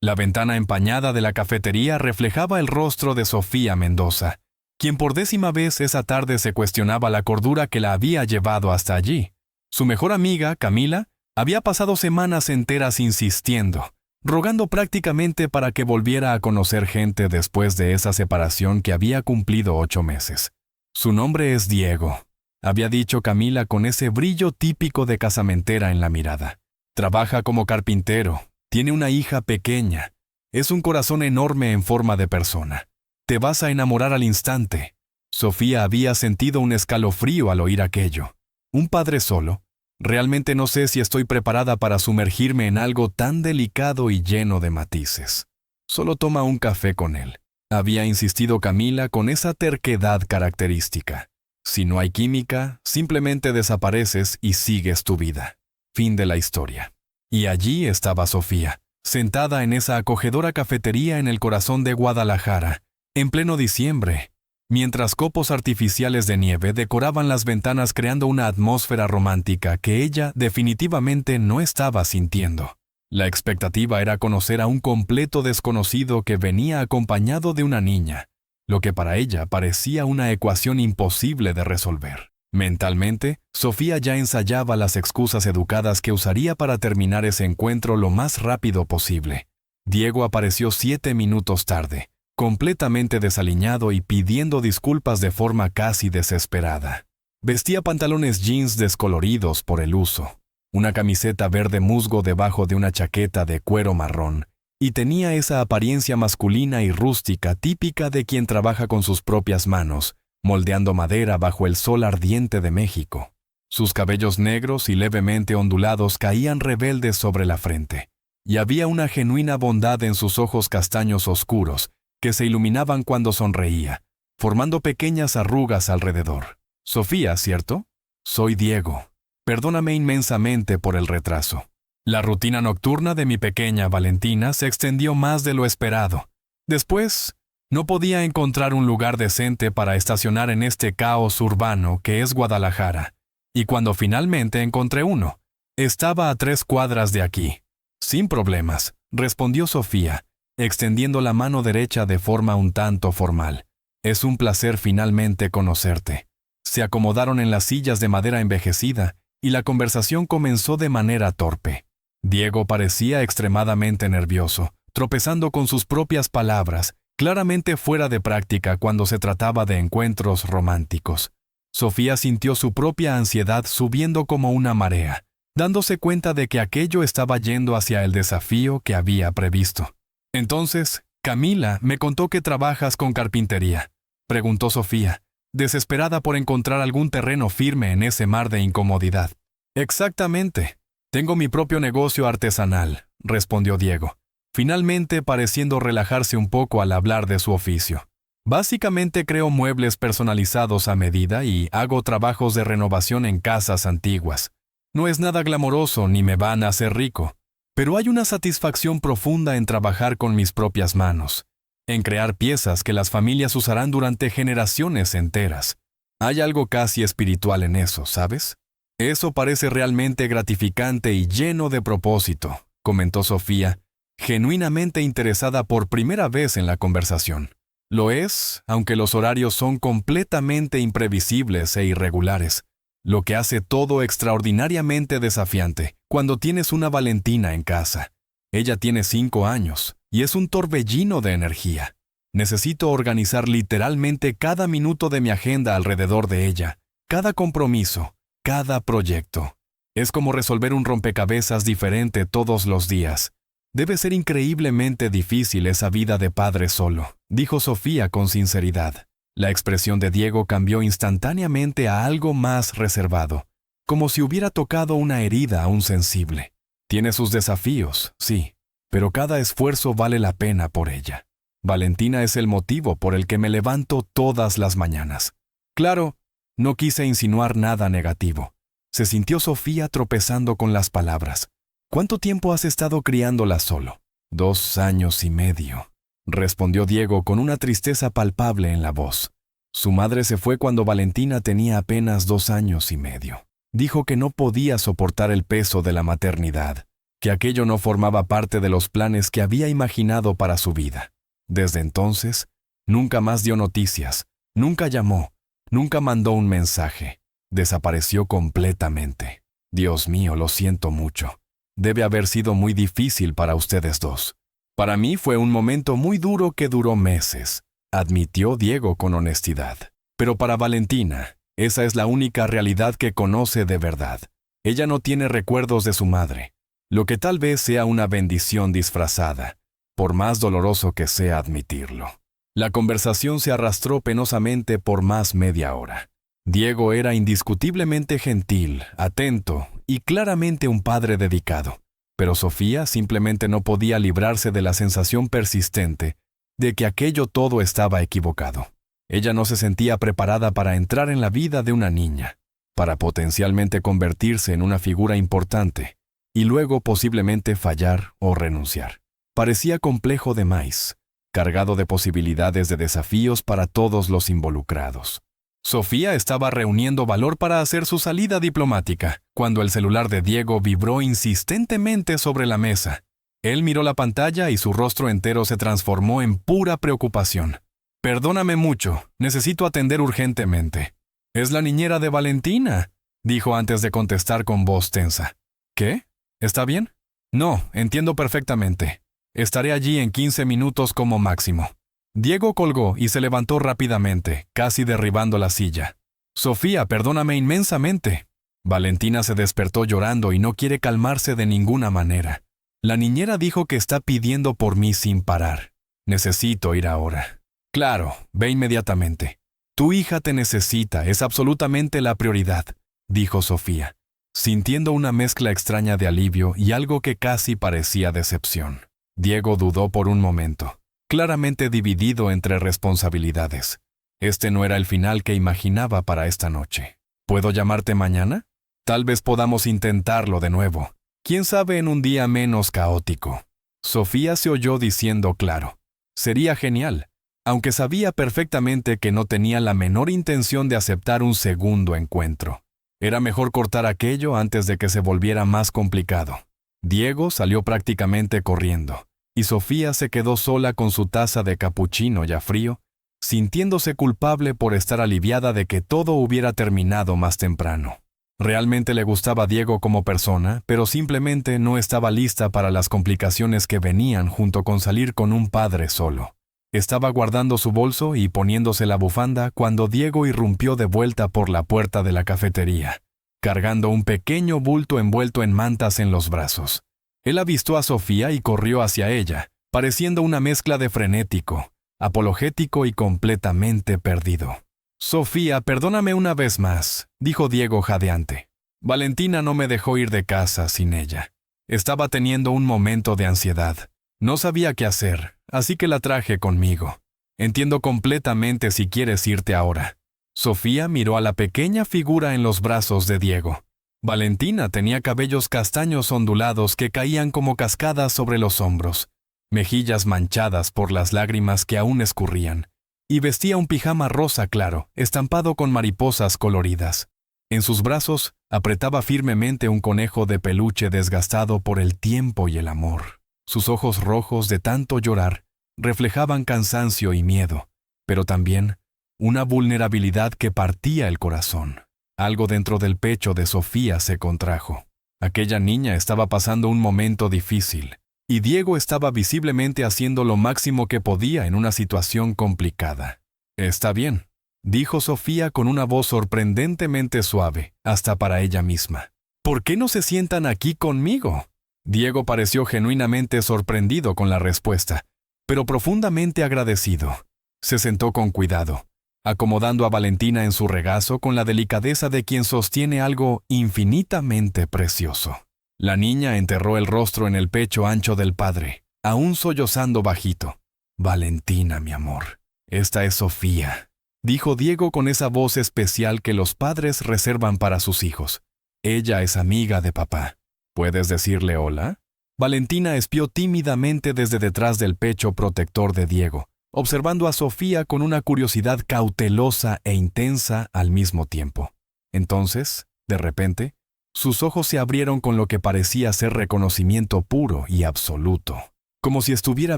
La ventana empañada de la cafetería reflejaba el rostro de Sofía Mendoza, quien por 10ª vez esa tarde se cuestionaba la cordura que la había llevado hasta allí. Su mejor amiga, Camila, había pasado semanas enteras insistiendo, rogando prácticamente para que volviera a conocer gente después de esa separación que había cumplido 8 meses. Su nombre es Diego, había dicho Camila con ese brillo típico de casamentera en la mirada. Trabaja como carpintero, tiene una hija pequeña, es un corazón enorme en forma de persona. Te vas a enamorar al instante. Sofía había sentido un escalofrío al oír aquello. ¿Un padre solo? Realmente no sé si estoy preparada para sumergirme en algo tan delicado y lleno de matices. Solo toma un café con él, había insistido Camila con esa terquedad característica. Si no hay química, simplemente desapareces y sigues tu vida. Fin de la historia. Y allí estaba Sofía, sentada en esa acogedora cafetería en el corazón de Guadalajara, en pleno diciembre, mientras copos artificiales de nieve decoraban las ventanas creando una atmósfera romántica que ella definitivamente no estaba sintiendo. La expectativa era conocer a un completo desconocido que venía acompañado de una niña, lo que para ella parecía una ecuación imposible de resolver. Mentalmente, Sofía ya ensayaba las excusas educadas que usaría para terminar ese encuentro lo más rápido posible. Diego apareció 7 minutos tarde, completamente desaliñado y pidiendo disculpas de forma casi desesperada. Vestía pantalones jeans descoloridos por el uso, una camiseta verde musgo debajo de una chaqueta de cuero marrón, y tenía esa apariencia masculina y rústica típica de quien trabaja con sus propias manos, moldeando madera bajo el sol ardiente de México. Sus cabellos negros y levemente ondulados caían rebeldes sobre la frente, y había una genuina bondad en sus ojos castaños oscuros, que se iluminaban cuando sonreía, formando pequeñas arrugas alrededor. Sofía, ¿cierto? Soy Diego. Perdóname inmensamente por el retraso. La rutina nocturna de mi pequeña Valentina se extendió más de lo esperado. Después, no podía encontrar un lugar decente para estacionar en este caos urbano que es Guadalajara, y cuando finalmente encontré uno, estaba a 3 cuadras de aquí. Sin problemas, respondió Sofía, extendiendo la mano derecha de forma un tanto formal. Es un placer finalmente conocerte. Se acomodaron en las sillas de madera envejecida y la conversación comenzó de manera torpe. Diego parecía extremadamente nervioso, tropezando con sus propias palabras, claramente fuera de práctica cuando se trataba de encuentros románticos. Sofía sintió su propia ansiedad subiendo como una marea, dándose cuenta de que aquello estaba yendo hacia el desafío que había previsto. Entonces, Camila me contó que trabajas con carpintería, preguntó Sofía, desesperada por encontrar algún terreno firme en ese mar de incomodidad. Exactamente. Tengo mi propio negocio artesanal, respondió Diego, finalmente pareciendo relajarse un poco al hablar de su oficio. Básicamente creo muebles personalizados a medida y hago trabajos de renovación en casas antiguas. No es nada glamoroso ni me van a hacer rico, pero hay una satisfacción profunda en trabajar con mis propias manos, en crear piezas que las familias usarán durante generaciones enteras. Hay algo casi espiritual en eso, ¿sabes? Eso parece realmente gratificante y lleno de propósito, comentó Sofía, genuinamente interesada por primera vez en la conversación. Lo es, aunque los horarios son completamente imprevisibles e irregulares, lo que hace todo extraordinariamente desafiante cuando tienes una Valentina en casa. Ella tiene 5 años y es un torbellino de energía. Necesito organizar literalmente cada minuto de mi agenda alrededor de ella, cada compromiso, cada proyecto. Es como resolver un rompecabezas diferente todos los días. Debe ser increíblemente difícil esa vida de padre solo, dijo Sofía con sinceridad. La expresión de Diego cambió instantáneamente a algo más reservado, como si hubiera tocado una herida aún sensible. Tiene sus desafíos, sí, pero cada esfuerzo vale la pena por ella. Valentina es el motivo por el que me levanto todas las mañanas. Claro, no quise insinuar nada negativo. Se sintió Sofía tropezando con las palabras. ¿Cuánto tiempo has estado criándola solo? 2 años y medio, respondió Diego con una tristeza palpable en la voz. Su madre se fue cuando Valentina tenía apenas 2 años y medio. Dijo que no podía soportar el peso de la maternidad, que aquello no formaba parte de los planes que había imaginado para su vida. Desde entonces, nunca más dio noticias, nunca llamó, nunca mandó un mensaje. Desapareció completamente. Dios mío, lo siento mucho. Debe haber sido muy difícil para ustedes dos. Para mí fue un momento muy duro que duró meses, admitió Diego con honestidad. Pero para Valentina, esa es la única realidad que conoce de verdad. Ella no tiene recuerdos de su madre, lo que tal vez sea una bendición disfrazada, por más doloroso que sea admitirlo. La conversación se arrastró penosamente por más media hora. Diego era indiscutiblemente gentil, atento y claramente un padre dedicado, pero Sofía simplemente no podía librarse de la sensación persistente de que aquello todo estaba equivocado. Ella no se sentía preparada para entrar en la vida de una niña, para potencialmente convertirse en una figura importante, y luego posiblemente fallar o renunciar. Parecía complejo de más, cargado de posibilidades de desafíos para todos los involucrados. Sofía estaba reuniendo valor para hacer su salida diplomática, cuando el celular de Diego vibró insistentemente sobre la mesa. Él miró la pantalla y su rostro entero se transformó en pura preocupación. «Perdóname mucho, necesito atender urgentemente». «Es la niñera de Valentina», dijo antes de contestar con voz tensa. «¿Qué? ¿Está bien?» «No, entiendo perfectamente. Estaré allí en 15 minutos como máximo». Diego colgó y se levantó rápidamente, casi derribando la silla. «Sofía, perdóname inmensamente». Valentina se despertó llorando y no quiere calmarse de ninguna manera. «La niñera dijo que está pidiendo por mí sin parar. Necesito ir ahora». «Claro, ve inmediatamente. Tu hija te necesita, es absolutamente la prioridad», dijo Sofía, sintiendo una mezcla extraña de alivio y algo que casi parecía decepción. Diego dudó por un momento, claramente dividido entre responsabilidades. Este no era el final que imaginaba para esta noche. «¿Puedo llamarte mañana? Tal vez podamos intentarlo de nuevo. Quién sabe en un día menos caótico». Sofía se oyó diciendo claro. Sería genial, aunque sabía perfectamente que no tenía la menor intención de aceptar un segundo encuentro. Era mejor cortar aquello antes de que se volviera más complicado. Diego salió prácticamente corriendo, y Sofía se quedó sola con su taza de capuchino ya frío, sintiéndose culpable por estar aliviada de que todo hubiera terminado más temprano. Realmente le gustaba Diego como persona, pero simplemente no estaba lista para las complicaciones que venían junto con salir con un padre solo. Estaba guardando su bolso y poniéndose la bufanda cuando Diego irrumpió de vuelta por la puerta de la cafetería, cargando un pequeño bulto envuelto en mantas en los brazos. Él avistó a Sofía y corrió hacia ella, pareciendo una mezcla de frenético, apologético y completamente perdido. «Sofía, perdóname una vez más», dijo Diego jadeante. «Valentina no me dejó ir de casa sin ella. Estaba teniendo un momento de ansiedad. No sabía qué hacer, así que la traje conmigo. Entiendo completamente si quieres irte ahora». Sofía miró a la pequeña figura en los brazos de Diego. Valentina tenía cabellos castaños ondulados que caían como cascadas sobre los hombros, mejillas manchadas por las lágrimas que aún escurrían, y vestía un pijama rosa claro, estampado con mariposas coloridas. En sus brazos apretaba firmemente un conejo de peluche desgastado por el tiempo y el amor. Sus ojos rojos de tanto llorar reflejaban cansancio y miedo, pero también una vulnerabilidad que partía el corazón. Algo dentro del pecho de Sofía se contrajo. Aquella niña estaba pasando un momento difícil, y Diego estaba visiblemente haciendo lo máximo que podía en una situación complicada. «Está bien», dijo Sofía con una voz sorprendentemente suave, hasta para ella misma. «¿Por qué no se sientan aquí conmigo?» Diego pareció genuinamente sorprendido con la respuesta, pero profundamente agradecido. Se sentó con cuidado, acomodando a Valentina en su regazo con la delicadeza de quien sostiene algo infinitamente precioso. La niña enterró el rostro en el pecho ancho del padre, aún sollozando bajito. «Valentina, mi amor, esta es Sofía», dijo Diego con esa voz especial que los padres reservan para sus hijos. «Ella es amiga de papá. ¿Puedes decirle hola?» Valentina espió tímidamente desde detrás del pecho protector de Diego, observando a Sofía con una curiosidad cautelosa e intensa al mismo tiempo. Entonces, de repente, Sus ojos se abrieron con lo que parecía ser reconocimiento puro y absoluto, como si estuviera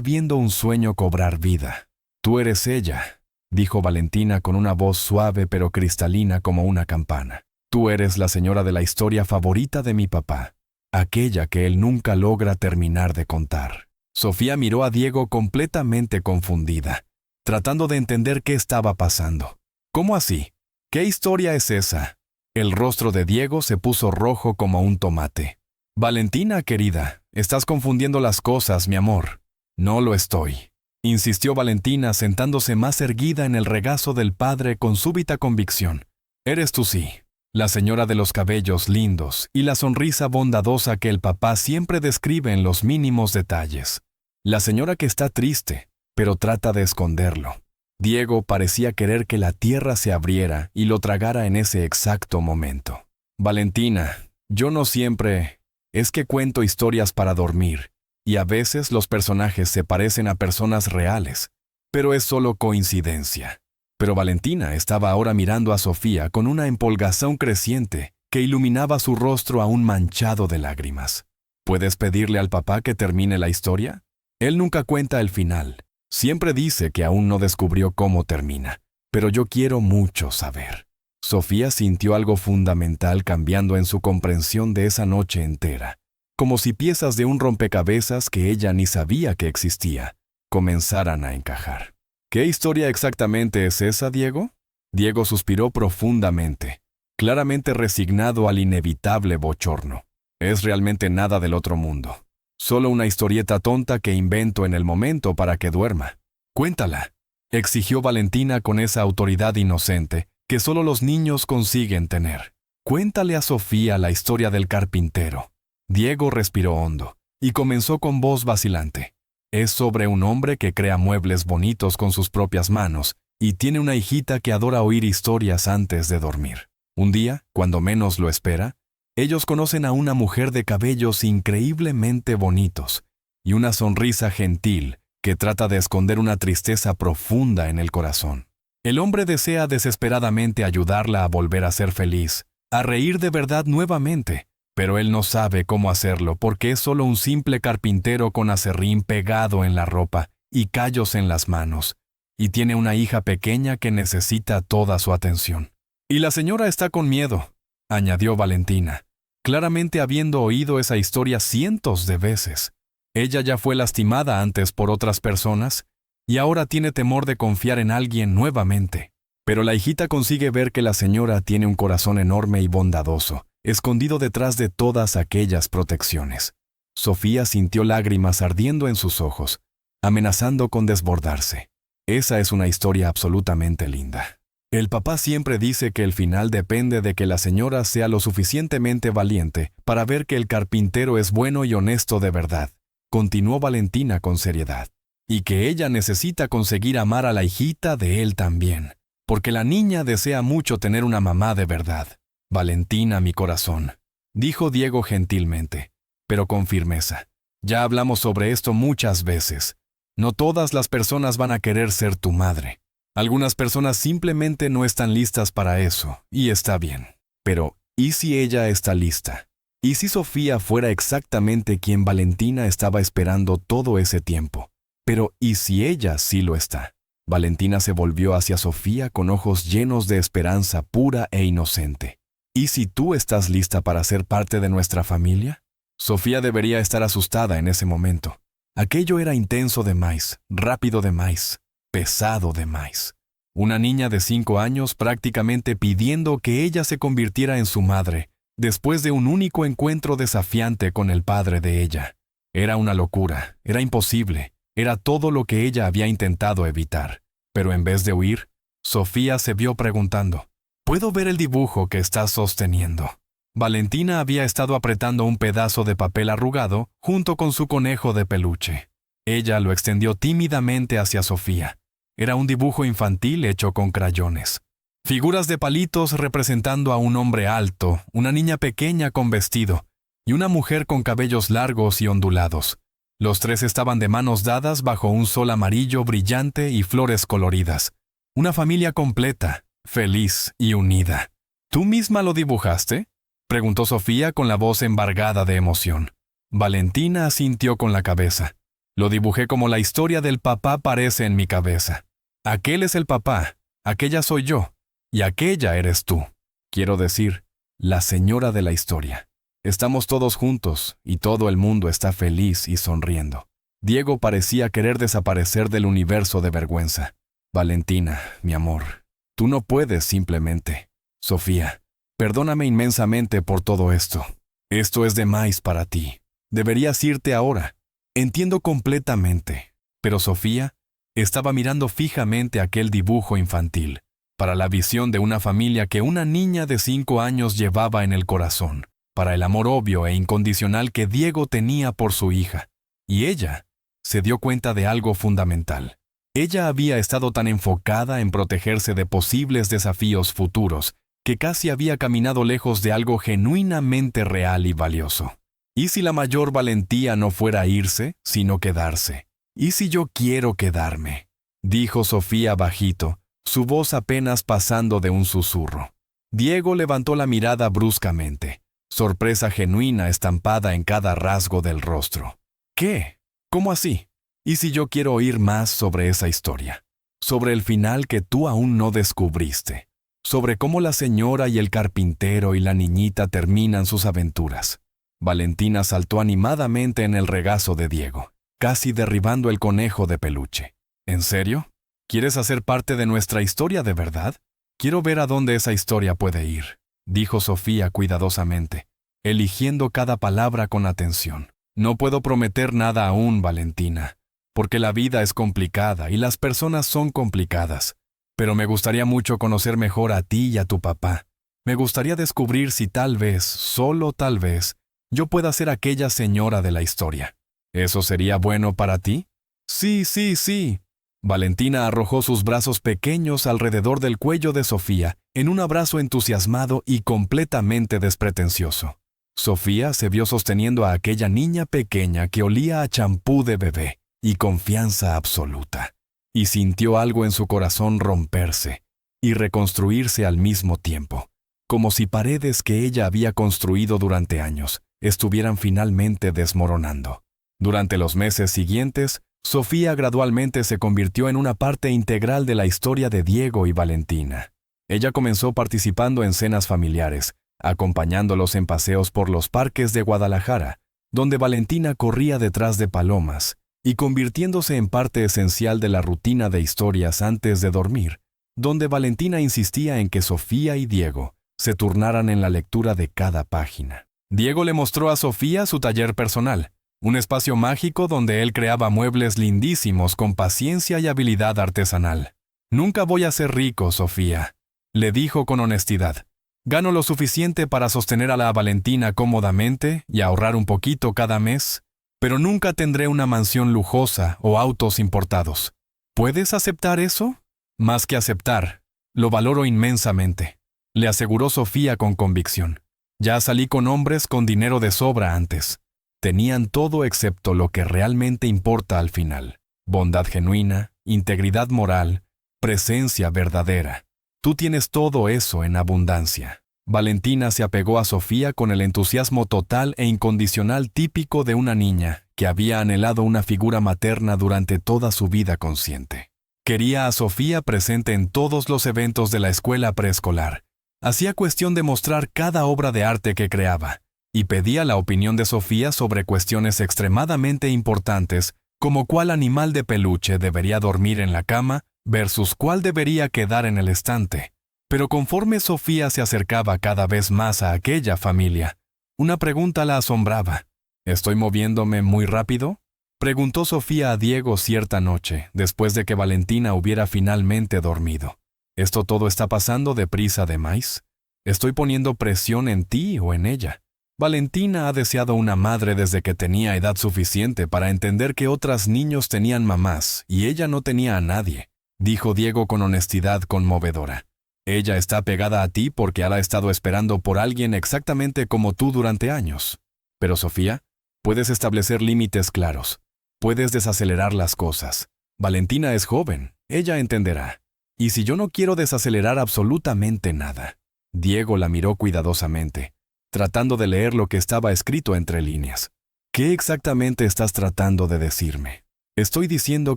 viendo un sueño cobrar vida. «Tú eres ella», dijo Valentina con una voz suave pero cristalina como una campana. «Tú eres la señora de la historia favorita de mi papá, aquella que él nunca logra terminar de contar». Sofía miró a Diego completamente confundida, tratando de entender qué estaba pasando. «¿Cómo así? ¿Qué historia es esa?». El rostro de Diego se puso rojo como un tomate. «Valentina, querida, estás confundiendo las cosas, mi amor». «No lo estoy», insistió Valentina sentándose más erguida en el regazo del padre con súbita convicción. «Eres tú sí, la señora de los cabellos lindos y la sonrisa bondadosa que el papá siempre describe en los mínimos detalles. La señora que está triste, pero trata de esconderlo». Diego parecía querer que la tierra se abriera y lo tragara en ese exacto momento. «Valentina, yo no siempre... Es que cuento historias para dormir, y a veces los personajes se parecen a personas reales, pero es solo coincidencia». Pero Valentina estaba ahora mirando a Sofía con una empolgazón creciente que iluminaba su rostro aún manchado de lágrimas. «¿Puedes pedirle al papá que termine la historia? Él nunca cuenta el final. Siempre dice que aún no descubrió cómo termina, pero yo quiero mucho saber». Sofía sintió algo fundamental cambiando en su comprensión de esa noche entera, como si piezas de un rompecabezas que ella ni sabía que existía, comenzaran a encajar. «¿Qué historia exactamente es esa, Diego?». Diego suspiró profundamente, claramente resignado al inevitable bochorno. «Es realmente nada del otro mundo. Solo una historieta tonta que invento en el momento para que duerma». «Cuéntala», exigió Valentina con esa autoridad inocente que solo los niños consiguen tener. «Cuéntale a Sofía la historia del carpintero». Diego respiró hondo y comenzó con voz vacilante. «Es sobre un hombre que crea muebles bonitos con sus propias manos y tiene una hijita que adora oír historias antes de dormir. Un día, cuando menos lo espera, ellos conocen a una mujer de cabellos increíblemente bonitos y una sonrisa gentil que trata de esconder una tristeza profunda en el corazón. El hombre desea desesperadamente ayudarla a volver a ser feliz, a reír de verdad nuevamente, pero él no sabe cómo hacerlo porque es solo un simple carpintero con aserrín pegado en la ropa y callos en las manos, y tiene una hija pequeña que necesita toda su atención. Y la señora está con miedo», añadió Valentina, claramente habiendo oído esa historia cientos de veces. Ella ya fue lastimada antes por otras personas y ahora tiene temor de confiar en alguien nuevamente. Pero la hijita consigue ver que la señora tiene un corazón enorme y bondadoso, escondido detrás de todas aquellas protecciones. Sofía sintió lágrimas ardiendo en sus ojos, amenazando con desbordarse. Esa es una historia absolutamente linda. El papá siempre dice que el final depende de que la señora sea lo suficientemente valiente para ver que el carpintero es bueno y honesto de verdad, continuó Valentina con seriedad, y que ella necesita conseguir amar a la hijita de él también, porque la niña desea mucho tener una mamá de verdad. «Valentina, mi corazón», dijo Diego gentilmente, pero con firmeza. «Ya hablamos sobre esto muchas veces. No todas las personas van a querer ser tu madre. Algunas personas simplemente no están listas para eso, y está bien. Pero, ¿y si ella está lista? ¿Y si Sofía fuera exactamente quien Valentina estaba esperando todo ese tiempo? Pero, ¿y si ella sí lo está?». Valentina se volvió hacia Sofía con ojos llenos de esperanza pura e inocente. «¿Y si tú estás lista para ser parte de nuestra familia?». Sofía debería estar asustada en ese momento. Aquello era intenso demais, rápido demais, pesado demais. Una niña de 5 años prácticamente pidiendo que ella se convirtiera en su madre, después de un único encuentro desafiante con el padre de ella. Era una locura, era imposible, era todo lo que ella había intentado evitar. Pero en vez de huir, Sofía se vio preguntando: «¿Puedo ver el dibujo que estás sosteniendo?». Valentina había estado apretando un pedazo de papel arrugado junto con su conejo de peluche. Ella lo extendió tímidamente hacia Sofía. Era un dibujo infantil hecho con crayones. Figuras de palitos representando a un hombre alto, una niña pequeña con vestido, y una mujer con cabellos largos y ondulados. Los tres estaban de manos dadas bajo un sol amarillo brillante y flores coloridas. Una familia completa, feliz y unida. «¿Tú misma lo dibujaste?». preguntó Sofía con la voz embargada de emoción. Valentina asintió con la cabeza. Lo dibujé como la historia del papá parece en mi cabeza. Aquel es el papá, aquella soy yo, y aquella eres tú. Quiero decir, la señora de la historia. Estamos todos juntos, y todo el mundo está feliz y sonriendo. Diego parecía querer desaparecer del universo de vergüenza. Valentina, mi amor, tú no puedes simplemente. Sofía, perdóname inmensamente por todo esto. Esto es de más para ti. Deberías irte ahora. Entiendo completamente. Pero Sofía estaba mirando fijamente aquel dibujo infantil, para la visión de una familia que una niña de 5 años llevaba en el corazón, para el amor obvio e incondicional que Diego tenía por su hija. Y ella se dio cuenta de algo fundamental. Ella había estado tan enfocada en protegerse de posibles desafíos futuros, que casi había caminado lejos de algo genuinamente real y valioso. ¿Y si la mayor valentía no fuera irse, sino quedarse? ¿Y si yo quiero quedarme?, dijo Sofía bajito, su voz apenas pasando de un susurro. Diego levantó la mirada bruscamente, sorpresa genuina estampada en cada rasgo del rostro. ¿Qué? ¿Cómo así? ¿Y si yo quiero oír más sobre esa historia? Sobre el final que tú aún no descubriste. Sobre cómo la señora y el carpintero y la niñita terminan sus aventuras. Valentina saltó animadamente en el regazo de Diego, casi derribando el conejo de peluche. ¿En serio? ¿Quieres hacer parte de nuestra historia de verdad? Quiero ver a dónde esa historia puede ir, dijo Sofía cuidadosamente, eligiendo cada palabra con atención. No puedo prometer nada aún, Valentina, porque la vida es complicada y las personas son complicadas. Pero me gustaría mucho conocer mejor a ti y a tu papá. Me gustaría descubrir si tal vez, solo tal vez, yo pueda ser aquella señora de la historia. ¿Eso sería bueno para ti? Sí, sí, sí. Valentina arrojó sus brazos pequeños alrededor del cuello de Sofía en un abrazo entusiasmado y completamente despretencioso. Sofía se vio sosteniendo a aquella niña pequeña que olía a champú de bebé y confianza absoluta, y sintió algo en su corazón romperse y reconstruirse al mismo tiempo, como si paredes que ella había construido durante años estuvieran finalmente desmoronando. Durante los meses siguientes, Sofía gradualmente se convirtió en una parte integral de la historia de Diego y Valentina. Ella comenzó participando en cenas familiares, acompañándolos en paseos por los parques de Guadalajara, donde Valentina corría detrás de palomas, y convirtiéndose en parte esencial de la rutina de historias antes de dormir, donde Valentina insistía en que Sofía y Diego se turnaran en la lectura de cada página. Diego le mostró a Sofía su taller personal, un espacio mágico donde él creaba muebles lindísimos con paciencia y habilidad artesanal. «Nunca voy a ser rico, Sofía», le dijo con honestidad. «Gano lo suficiente para sostener a la Valentina cómodamente y ahorrar un poquito cada mes, pero nunca tendré una mansión lujosa o autos importados. ¿Puedes aceptar eso?» «Más que aceptar, lo valoro inmensamente», le aseguró Sofía con convicción. «Ya salí con hombres con dinero de sobra antes. Tenían todo excepto lo que realmente importa al final. Bondad genuina, integridad moral, presencia verdadera. Tú tienes todo eso en abundancia». Valentina se apegó a Sofía con el entusiasmo total e incondicional típico de una niña que había anhelado una figura materna durante toda su vida consciente. Quería a Sofía presente en todos los eventos de la escuela preescolar. Hacía cuestión de mostrar cada obra de arte que creaba, y pedía la opinión de Sofía sobre cuestiones extremadamente importantes, como cuál animal de peluche debería dormir en la cama versus cuál debería quedar en el estante. Pero conforme Sofía se acercaba cada vez más a aquella familia, una pregunta la asombraba. «¿Estoy moviéndome muy rápido?», preguntó Sofía a Diego cierta noche, después de que Valentina hubiera finalmente dormido. «¿Esto todo está pasando deprisa de más? ¿Estoy poniendo presión en ti o en ella?» Valentina ha deseado una madre desde que tenía edad suficiente para entender que otros niños tenían mamás y ella no tenía a nadie, dijo Diego con honestidad conmovedora. Ella está pegada a ti porque ha estado esperando por alguien exactamente como tú durante años. Pero Sofía, puedes establecer límites claros. Puedes desacelerar las cosas. Valentina es joven, ella entenderá. Y si yo no quiero desacelerar absolutamente nada. Diego la miró cuidadosamente, tratando de leer lo que estaba escrito entre líneas. ¿Qué exactamente estás tratando de decirme? Estoy diciendo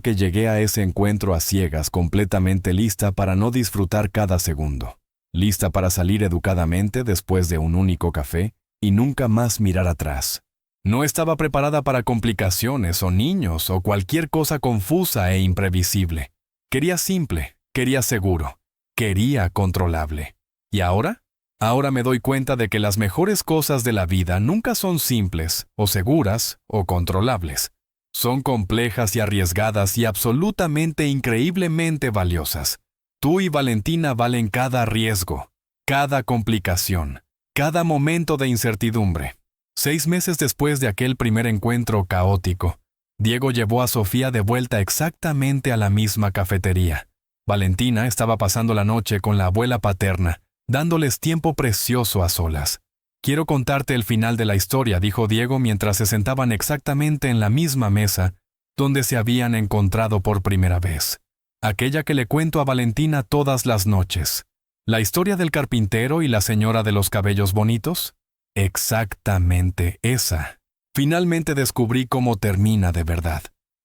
que llegué a ese encuentro a ciegas completamente lista para no disfrutar cada segundo. Lista para salir educadamente después de un único café y nunca más mirar atrás. No estaba preparada para complicaciones o niños o cualquier cosa confusa e imprevisible. Quería simple, quería seguro, quería controlable. ¿Y ahora? Ahora me doy cuenta de que las mejores cosas de la vida nunca son simples, o seguras, o controlables. Son complejas y arriesgadas y absolutamente increíblemente valiosas. Tú y Valentina valen cada riesgo, cada complicación, cada momento de incertidumbre. 6 meses después de aquel primer encuentro caótico, Diego llevó a Sofía de vuelta exactamente a la misma cafetería. Valentina estaba pasando la noche con la abuela paterna, dándoles tiempo precioso a solas. «Quiero contarte el final de la historia», dijo Diego mientras se sentaban exactamente en la misma mesa donde se habían encontrado por primera vez. Aquella que le cuento a Valentina todas las noches. ¿La historia del carpintero y la señora de los cabellos bonitos? Exactamente esa. Finalmente descubrí cómo termina de verdad.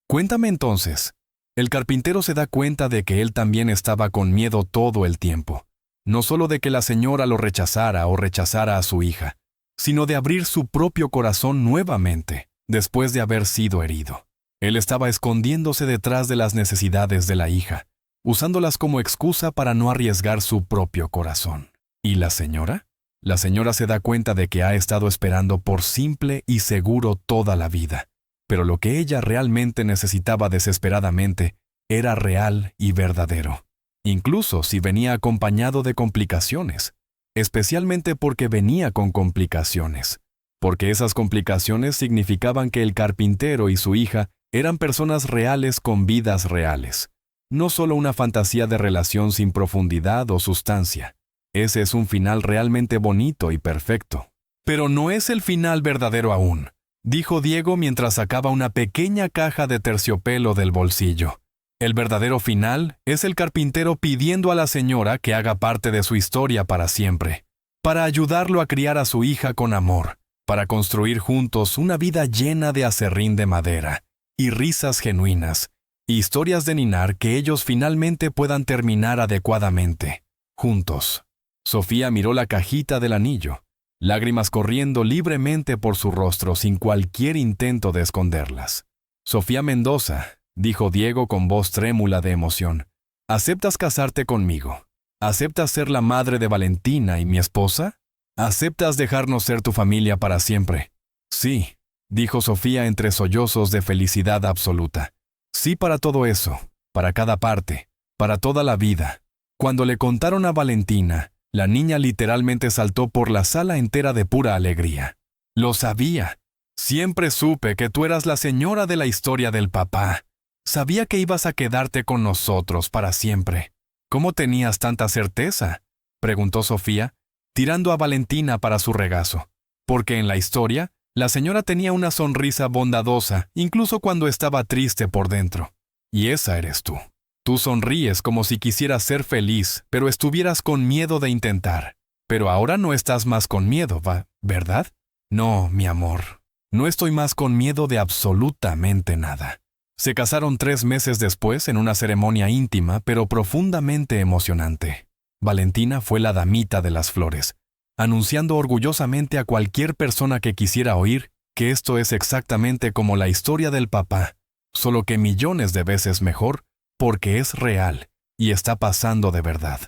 Cuéntame entonces. El carpintero se da cuenta de que él también estaba con miedo todo el tiempo. No solo de que la señora lo rechazara o rechazara a su hija, sino de abrir su propio corazón nuevamente, después de haber sido herido. Él estaba escondiéndose detrás de las necesidades de la hija, usándolas como excusa para no arriesgar su propio corazón. ¿Y la señora? La señora se da cuenta de que ha estado esperando por simple y seguro toda la vida, pero lo que ella realmente necesitaba desesperadamente era real y verdadero. Incluso si venía acompañado de complicaciones, especialmente porque venía con complicaciones, porque esas complicaciones significaban que el carpintero y su hija eran personas reales con vidas reales, no solo una fantasía de relación sin profundidad o sustancia. Ese es un final realmente bonito y perfecto. Pero no es el final verdadero aún, dijo Diego mientras sacaba una pequeña caja de terciopelo del bolsillo. El verdadero final es el carpintero pidiendo a la señora que haga parte de su historia para siempre, para ayudarlo a criar a su hija con amor, para construir juntos una vida llena de aserrín de madera, y risas genuinas, y historias de ninar que ellos finalmente puedan terminar adecuadamente, juntos. Sofía miró la cajita del anillo, lágrimas corriendo libremente por su rostro sin cualquier intento de esconderlas. «Sofía Mendoza», dijo Diego con voz trémula de emoción, «¿aceptas casarte conmigo? ¿Aceptas ser la madre de Valentina y mi esposa? ¿Aceptas dejarnos ser tu familia para siempre?» «Sí», dijo Sofía entre sollozos de felicidad absoluta. «Sí para todo eso, para cada parte, para toda la vida». Cuando le contaron a Valentina, la niña literalmente saltó por la sala entera de pura alegría. «Lo sabía. Siempre supe que tú eras la señora de la historia del papá. Sabía que ibas a quedarte con nosotros para siempre». «¿Cómo tenías tanta certeza?», preguntó Sofía, tirando a Valentina para su regazo. Porque en la historia, la señora tenía una sonrisa bondadosa, incluso cuando estaba triste por dentro. Y esa eres tú. Tú sonríes como si quisieras ser feliz, pero estuvieras con miedo de intentar. Pero ahora no estás más con miedo, ¿verdad? No, mi amor. No estoy más con miedo de absolutamente nada. Se casaron 3 meses después en una ceremonia íntima, pero profundamente emocionante. Valentina fue la damita de las flores, anunciando orgullosamente a cualquier persona que quisiera oír que esto es exactamente como la historia del papá, solo que millones de veces mejor, porque es real y está pasando de verdad.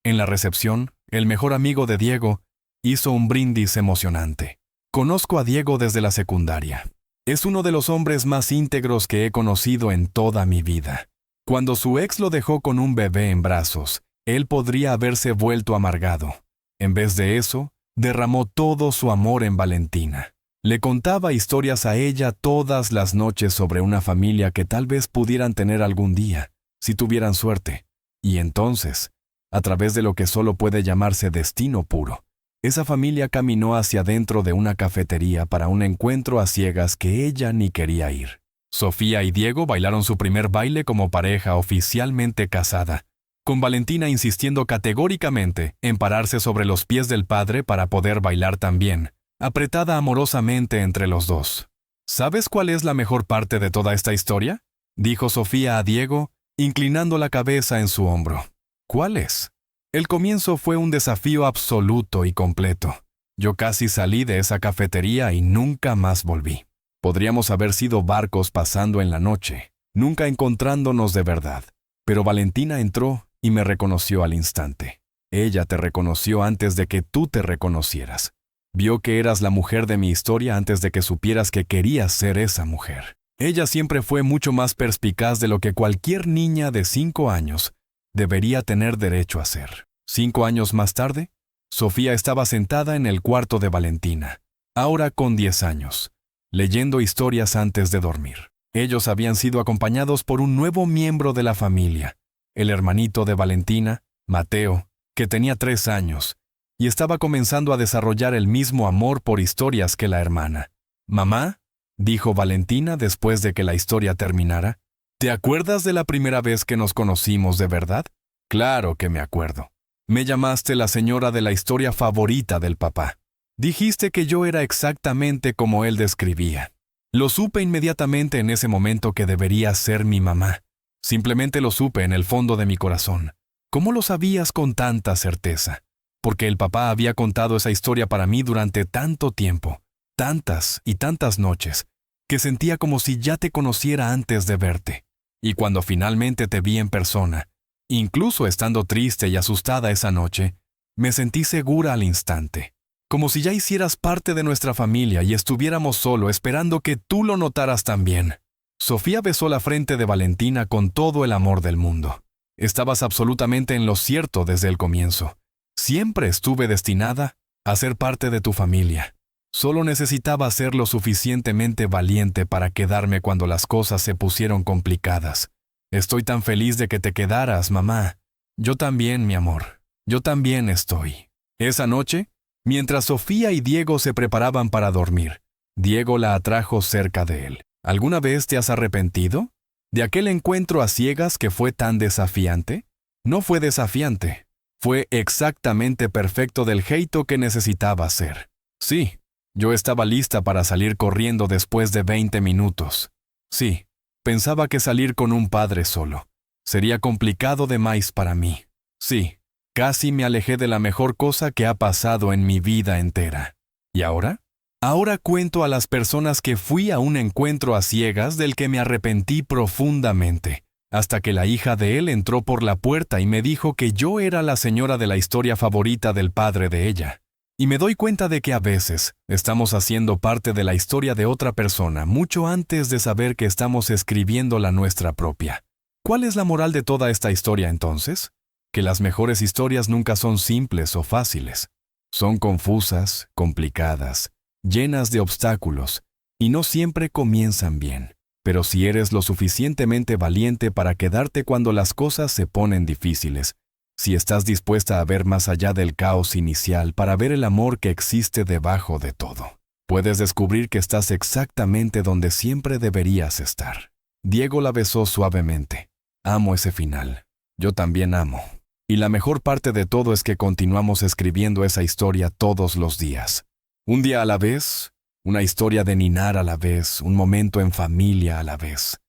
En la recepción, el mejor amigo de Diego hizo un brindis emocionante. Conozco a Diego desde la secundaria. Es uno de los hombres más íntegros que he conocido en toda mi vida. Cuando su ex lo dejó con un bebé en brazos, él podría haberse vuelto amargado. En vez de eso, derramó todo su amor en Valentina. Le contaba historias a ella todas las noches sobre una familia que tal vez pudieran tener algún día, si tuvieran suerte. Y entonces, a través de lo que solo puede llamarse destino puro, esa familia caminó hacia dentro de una cafetería para un encuentro a ciegas que ella ni quería ir. Sofía y Diego bailaron su primer baile como pareja oficialmente casada, con Valentina insistiendo categóricamente en pararse sobre los pies del padre para poder bailar también, apretada amorosamente entre los dos. ¿Sabes cuál es la mejor parte de toda esta historia?, dijo Sofía a Diego, inclinando la cabeza en su hombro. ¿Cuál es? El comienzo fue un desafío absoluto y completo. Yo casi salí de esa cafetería y nunca más volví. Podríamos haber sido barcos pasando en la noche, nunca encontrándonos de verdad. Pero Valentina entró y me reconoció al instante. Ella te reconoció antes de que tú te reconocieras. Vio que eras la mujer de mi historia antes de que supieras que querías ser esa mujer. Ella siempre fue mucho más perspicaz de lo que cualquier niña de 5 años debería tener derecho a ser. 5 años más tarde, Sofía estaba sentada en el cuarto de Valentina, ahora con 10 años, leyendo historias antes de dormir. Ellos habían sido acompañados por un nuevo miembro de la familia, el hermanito de Valentina, Mateo, que tenía 3 años, y estaba comenzando a desarrollar el mismo amor por historias que la hermana. «Mamá», dijo Valentina después de que la historia terminara, «¿te acuerdas de la primera vez que nos conocimos de verdad?». «Claro que me acuerdo. Me llamaste la señora de la historia favorita del papá. Dijiste que yo era exactamente como él describía. Lo supe inmediatamente en ese momento que debería ser mi mamá. Simplemente lo supe en el fondo de mi corazón. ¿Cómo lo sabías con tanta certeza? Porque el papá había contado esa historia para mí durante tanto tiempo, tantas y tantas noches, que sentía como si ya te conociera antes de verte. Y cuando finalmente te vi en persona, incluso estando triste y asustada esa noche, me sentí segura al instante. Como si ya hicieras parte de nuestra familia y estuviéramos solo esperando que tú lo notaras también». Sofía besó la frente de Valentina con todo el amor del mundo. «Estabas absolutamente en lo cierto desde el comienzo. Siempre estuve destinada a ser parte de tu familia. Solo necesitaba ser lo suficientemente valiente para quedarme cuando las cosas se pusieron complicadas. Estoy tan feliz de que te quedaras, mamá. Yo también, mi amor. Yo también estoy». Esa noche, mientras Sofía y Diego se preparaban para dormir, Diego la atrajo cerca de él. ¿Alguna vez te has arrepentido de aquel encuentro a ciegas que fue tan desafiante? No fue desafiante. Fue exactamente perfecto del jeito que necesitaba ser. Sí, yo estaba lista para salir corriendo después de 20 minutos. Sí, pensaba que salir con un padre solo sería complicado de más para mí. Sí, casi me alejé de la mejor cosa que ha pasado en mi vida entera. ¿Y ahora? Ahora cuento a las personas que fui a un encuentro a ciegas del que me arrepentí profundamente, hasta que la hija de él entró por la puerta y me dijo que yo era la señora de la historia favorita del padre de ella. Y me doy cuenta de que a veces estamos haciendo parte de la historia de otra persona mucho antes de saber que estamos escribiendo la nuestra propia. ¿Cuál es la moral de toda esta historia entonces? Que las mejores historias nunca son simples o fáciles. Son confusas, complicadas, llenas de obstáculos, y no siempre comienzan bien. Pero si eres lo suficientemente valiente para quedarte cuando las cosas se ponen difíciles, si estás dispuesta a ver más allá del caos inicial para ver el amor que existe debajo de todo, puedes descubrir que estás exactamente donde siempre deberías estar. Diego la besó suavemente. Amo ese final. Yo también amo. Y la mejor parte de todo es que continuamos escribiendo esa historia todos los días. Un día a la vez, una historia de Ninar a la vez, un momento en familia a la vez.